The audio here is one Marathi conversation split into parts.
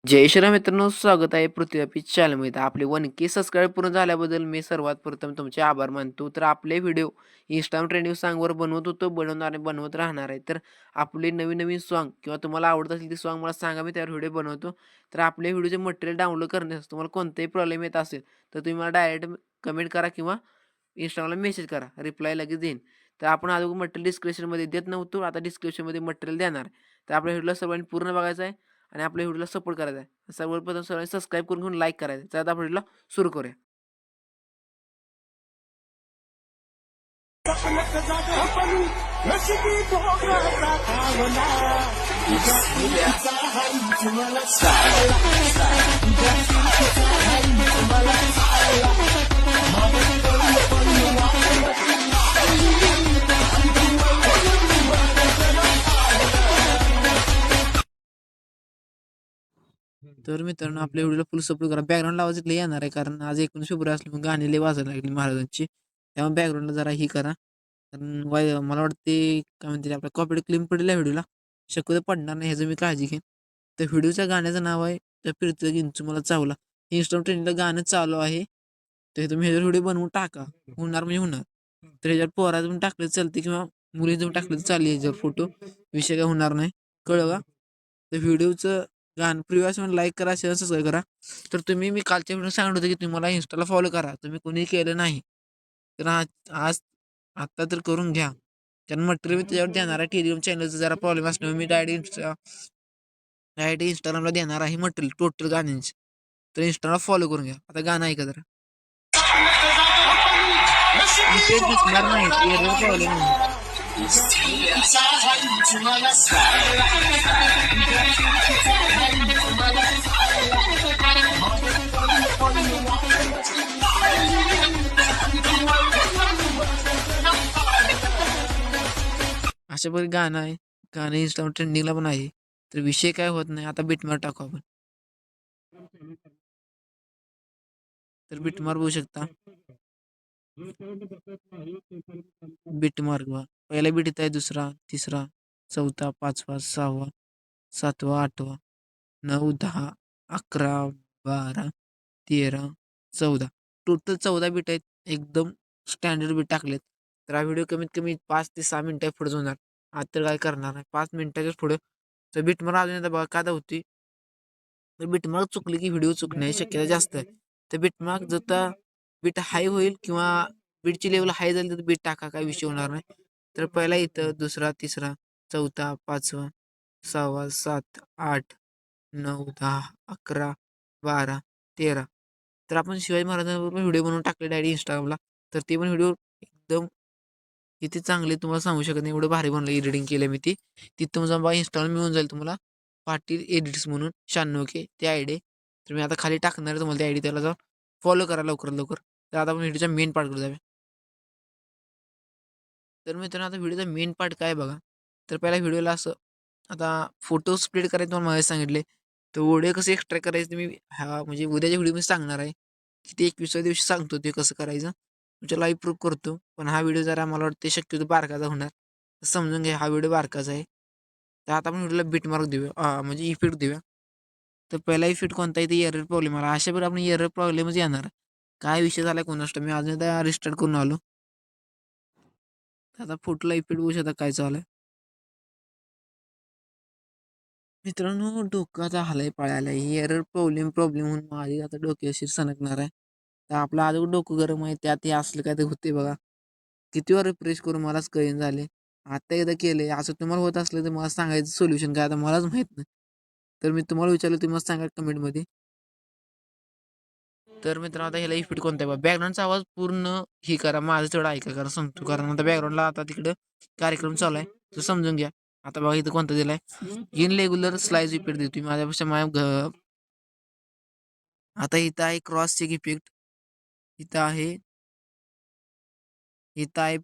जय श्रीराम मित्रांनो, स्वागत आहे पृथ्वी ऑफिस चॅनलमध्ये. आपले 1K सबस्क्राईब पूर्ण झाल्याबद्दल मी सर्वात प्रथम तुमचे आभार मानतो. तर आपले व्हिडिओ Instagram ट्रेंडिंग सॉन्गवर बनवत होतो, बनवणार आणि बनवत राहणार आहे. तर आपले नवीन-नवीन सॉन्ग किंवा तुम्हाला आवडत असेल ते सॉन्ग मला सांगा, मी त्यावर व्हिडिओ बनवतो. तर आपले व्हिडिओचे मटेरियल डाउनलोड करण्यास तुम्हाला कोणताही प्रॉब्लेम येत असेल, तर तुम्ही मला डायरेक्ट कमेंट करा किंवा Instagramला मेसेज करा. रिप्लाय लगेच देईन. तर आपण अगोदर मटेरियल डिस्क्रिप्शनमध्ये देत नव्हतो, आता डिस्क्रिप्शनमध्ये मटेरियल देणार आहे. तर आपल्या व्हिडिओला सर्वांनी पूर्ण बघायचं आहे आणि आपल्या व्हिडिओला सपोर्ट करायचा आहे. सर्वप्रथम सर्वांनी सबस्क्राईब करून घेऊन लाईक करायचं. तर आता आपण व्हिडिओला सुरू करूया. तर मित्रांनो, आपल्या व्हिडिओला फुल सपोर्ट करा. बॅकग्राऊंड आवाज इथले येणार आहे, कारण आज 19 फेब्रुवारी असल्यामुळे गाणी लय वाजायला लागली महाराजांची. त्यामुळे बॅकग्राऊंडला जरा ही करा. कारण मला वाटते काय म्हणते आपल्या कॉपीराइट क्लेम पडेल या व्हिडिओला. शक्यतो पडणार नाही ह्याचं मी काळजी घेईन. तर व्हिडिओच्या गाण्याचं नाव आहे त्या फिरतं चिंचू मला चावला. Instagram ट्रेंडिंगला गाणं चालू आहे. तर तुम्ही ह्याच्यावर व्हिडिओ बनवून टाका. होणार म्हणजे होणार. तर ह्याच्यावर पोराचं पण टाकलं चालते किंवा मुलीचं पण टाकलं तर चालेल ह्याच्यावर फोटो. विषय काय होणार नाही. कळलं का? तर व्हिडिओचं गाणं प्रिव्हियस म्हणून लाईक करा, शेअर, सबस्क्राईब करा. तर मी कालच्या व्हिडिओ सांगत होतो की तुम्ही मला Instaला फॉलो करा. तुम्ही कोणी केलं नाही. तर आज आज आत्ता तर करून घ्या. कारण मटेरियल मी त्याच्यावर देणार आहे. टेलिग्राम चॅनलचा जरा प्रॉब्लेम असल्यामुळे मी डायरेक्ट Instagramला देणार आहे मटेरियल टोटल गाण्यांची. तर Instaला फॉलो करून घ्या. आता गाणं ऐका जरा. इफेक्ट दिसणार नाही, एरर प्रॉब्लेम आहे. अशा प्रकारे गाणं आहे. गाणं Instagram ट्रेंडिंगला पण आहे. तर विषय काय होत नाही. आता बिटमार्क टाकू आपण. तर बिटमार्क बघू शकता. बिटमार्क बघा. पहिला बीट इथं आहे, दुसरा, तिसरा, चौथा, पाचवा, सहावा, सातवा, आठवा, 9, 10, 11, 12, 13, 14. टोटल 14 बीट आहेत. एकदम स्टँडर्ड बीट टाकलेत. तर हा व्हिडिओ कमीत कमी 5 ते 6 मिनिटं पुढे होणार. आज तर काय करणार नाही. 5 मिनिटाच्याच पुढे. तर बिटमार्क अजून एकदा बघा का होती. तर बिटमार्क चुकली की व्हिडिओ चुकण्याची शक्यता जास्त आहे. तर बिटमार्क जर बीट हाय होईल किंवा बीटची लेवल हाय झाली तर बीट टाका, काही विषय होणार नाही. तर पहिला इथं, दुसरा, तिसरा, चौथा, पाचवा, सहावा, 7, 8, 9, 10, 11, 12, 13. तर आपण शिवाजी महाराजांवर पण व्हिडिओ बनवून टाकले डायरेक्ट Instagramला. तर ते पण व्हिडिओ एकदम किती चांगले तुम्हाला सांगू शकत नाही, एवढं भारी बनलं. एडिटिंग केलं मी ती. तिथून जाऊन बघा, Instagram मिळून जाईल तुम्हाला. पाटील एडिट्स म्हणून 96K ती आयडी. तर मी आता खाली टाकणार आहे तुम्हाला ती आयडी, त्याला जाऊन फॉलो करा लवकरात लवकर. तर आता आपण व्हिडिओच्या मेन पार्टकडे जाऊया. तर मित्रांनो, आता व्हिडिओचा मेन पार्ट काय बघा. तर पहिला व्हिडिओला असं आता फोटो स्प्लिट करायचे तुम्हाला मागे सांगितले. तर ऑडिओ कसे एक्स्ट्रॅक्ट करायचे तुम्ही म्हणजे उद्याच्या व्हिडिओमध्ये सांगणार आहे. की ते 21व्या दिवशी सांगतो ते कसं करायचं. तुमच्या लाईव्ह प्रूफ करतो. पण हा व्हिडिओ जरा मला वाटते शक्यतो बारकाचा होणार. तर समजून घ्या, हा व्हिडिओ बारकाचा आहे. तर आता आपण व्हिडिओला बिटमार्क देऊया, म्हणजे इफेक्ट देऊया. तर पहिला इफेक्ट कोणता आहे, ते एरर प्रॉब्लेम आला. अशा आपण एरर प्रॉब्लेमच येणार. काय विषय झाला कोणास ठाऊक. मी अजून एकदा रिस्टार्ट करून आलो. आता फोटोला इफेक्ट बघू शकता काय चालू आहे. मित्रांनो, डोकं आता हालाय पाळायला. ही एरर प्रॉब्लेम प्रॉब्लेम म्हणून माझी आता डोक्याशी सणकणार आहे. तर आपलं अजून डोकं गरम आहे, त्यात हे असलं काय ते होते बघा. किती वेळा रिफ्रेश करून मलाच कळेन झाले. आता एकदा केले असं तुम्हाला होत असलं तर मला सांगायचं सोल्युशन काय, आता मलाच माहित नाही. तर मी तुम्हाला विचारलं, तुम्ही मला सांगा कमेंटमध्ये. तर मित्रांनो, आता ह्याला इफेक्ट कोणता आहे बघा. बॅकग्राऊंडचा आवाज पूर्ण ही करा, माझं तेवढं ऐका, कारण सांगतो. कारण आता बॅकग्राऊंडला आता तिकडं कार्यक्रम चालू आहे, तर समजून घ्या. आता बघा इथं कोणता दिलाय. इन रेग्युलर स्लाइस इफेक्ट देतोय माझ्यापेक्षा आता इथं आहे क्रॉस चेक इफेक्ट. इथं आहे इथं आहे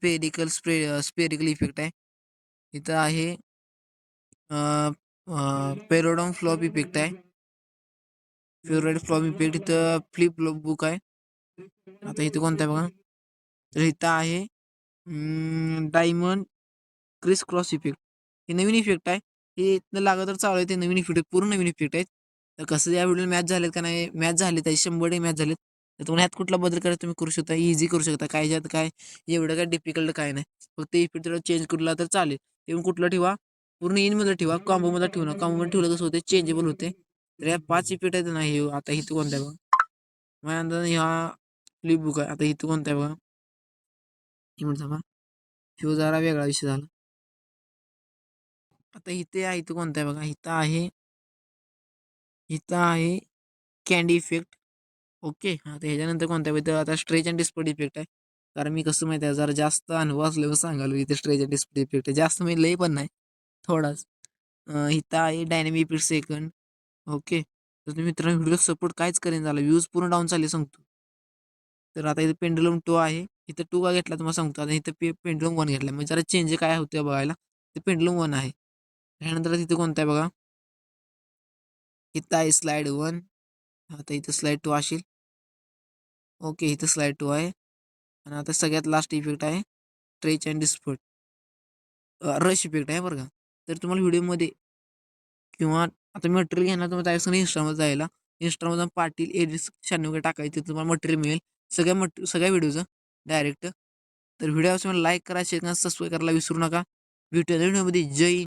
स्पेरिकल इफेक्ट आहे. इथं आहे पेरोडॉन फ्लॉप इफेक्ट आहे. Favourite flop effect. इथं फ्लिप बुक आहे. आता इथं कोणतं आहे बघा. तर इथं आहे डायमंड क्रिस क्रॉस इफेक्ट. हे नवीन इफेक्ट आहे. हे इथनं लागत तर चालू आहे, ते नवीन इफेक्ट आहे, पूर्ण नवीन इफेक्ट आहेत. तर कसं या व्हिडिओला मॅच झालेत का नाही, मॅच झाले तर 100 मॅच झालेत. तर तुम्हाला ह्यात कुठला बदल करायचा तुम्ही करू शकता, इझी करू शकता. काय ह्याच्यात काय एवढं काय डिफिकल्ट काय नाही. फक्त इफेक्ट थोडा चेंज केला तर चालेल. ते कुठलं ठेवा, पूर्ण इनमध्ये ठेवा, कॉम्बोमध्ये ठेवू नका. कॉम्बोमध्ये ठेवलं कसं होते, चेंजेबल होते. तर या 5 इफेक्ट आहेत ना, हे आता इथं कोणत्या बघा, माझ्या अंदाजाने ह्या फ्लिप बुक आहे. आता इथं कोणत्या बघा, हे म्हणता बघा, ह्यो जरा वेगळा विषय झाला. आता इथे आहे, इथं कोणता आहे बघा, इथं आहे कॅन्डी इफेक्ट. ओके. हां, तर ह्याच्यानंतर कोणत्या आहे, आता स्ट्रेच अँड डिस्पर्ट इफेक्ट आहे. कारण मी कसं माहिती आहे, जरा जास्त अनुभव असल्यावर सांगालो इथे स्ट्रेच अँड डिस्पर्ट इफेक्ट आहे. जास्त म्हणजे लई पण नाही, थोडाच. इथं आहे डायनॅमिक इफेक्ट सेकंड. ओके. तर तुम्ही मित्रांनो व्हिडिओ सपोर्ट काहीच करेन झाला, व्ह्यूज पूर्ण डाऊन चालले सांगतो. तर आता इथे पेंडुलम 2 आहे. इथं 2 का घेतला तुम्हाला सांगतो. आता इथं पेंडुलम 1 घेतला. म्हणजे जरा चेंज काय होते बघायला. ते पेंडुलम 1 आहे. त्यानंतर तिथे कोणता आहे बघा, इथं आहे स्लाईड 1. आता इथं स्लाईड 2 असेल. ओके. इथं स्लाईड 2 आहे. आणि आता सगळ्यात लास्ट इफेक्ट आहे stretch and dispersed, rush effect आहे बरं का. तर तुम्हाला व्हिडिओमध्ये किंवा आता मटेरियल घेणार तुम्हाला जायचं नाही Instaमध्ये जायला. Instaमध्ये जाऊन पाटील एडिट्स 96 वगैरे टाकायचं, तुम्हाला मटेरियल मिळेल. सगळ्या व्हिडिओचं डायरेक्ट. तर व्हिडिओ लाईक करा, शेअर करा, सबस्क्राईब करायला विसरू नका. भेटूया व्हिडिओमध्ये. जय